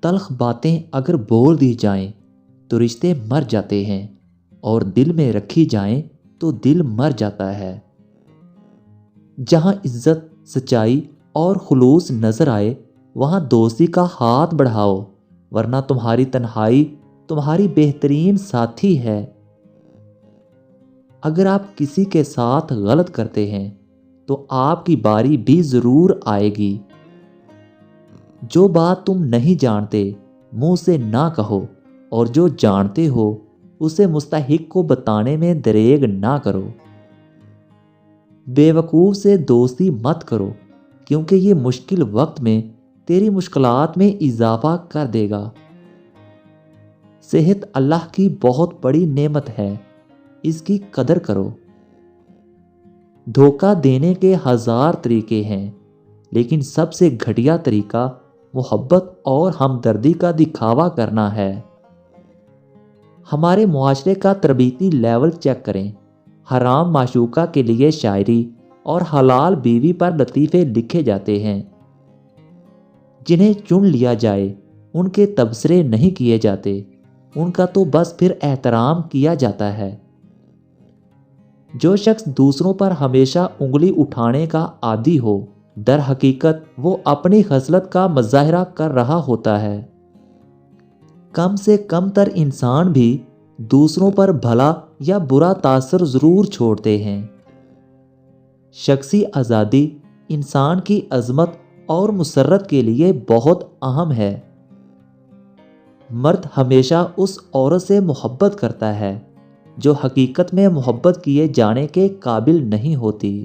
تلخ باتیں اگر بول دی جائیں تو رشتے مر جاتے ہیں، اور دل میں رکھی جائیں تو دل مر جاتا ہے۔ جہاں عزت، سچائی اور خلوص نظر آئے وہاں دوستی کا ہاتھ بڑھاؤ، ورنہ تمہاری تنہائی تمہاری بہترین ساتھی ہے۔ اگر آپ کسی کے ساتھ غلط کرتے ہیں تو آپ کی باری بھی ضرور آئے گی۔ جو بات تم نہیں جانتے منہ سے نہ کہو، اور جو جانتے ہو اسے مستحق کو بتانے میں دریغ نہ کرو۔ بے وقوف سے دوستی مت کرو، کیونکہ یہ مشکل وقت میں تیری مشکلات میں اضافہ کر دے گا۔ صحت اللہ کی بہت بڑی نعمت ہے، اس کی قدر کرو۔ دھوکہ دینے کے 1000 طریقے ہیں، لیکن سب سے گھٹیا طریقہ محبت اور ہمدردی کا دکھاوا کرنا ہے۔ ہمارے معاشرے کا تربیتی لیول چیک کریں۔ حرام معشوقہ کے لیے شاعری اور حلال بیوی پر لطیفے لکھے جاتے ہیں۔ جنہیں چن لیا جائے ان کے تبصرے نہیں کیے جاتے، ان کا تو بس پھر احترام کیا جاتا ہے۔ جو شخص دوسروں پر ہمیشہ انگلی اٹھانے کا عادی ہو، در حقیقت وہ اپنی خصلت کا مظاہرہ کر رہا ہوتا ہے۔ کم سے کم تر انسان بھی دوسروں پر بھلا یا برا تاثر ضرور چھوڑتے ہیں۔ شخصی آزادی انسان کی عظمت اور مسرت کے لیے بہت اہم ہے۔ مرد ہمیشہ اس عورت سے محبت کرتا ہے جو حقیقت میں محبت کیے جانے کے قابل نہیں ہوتی۔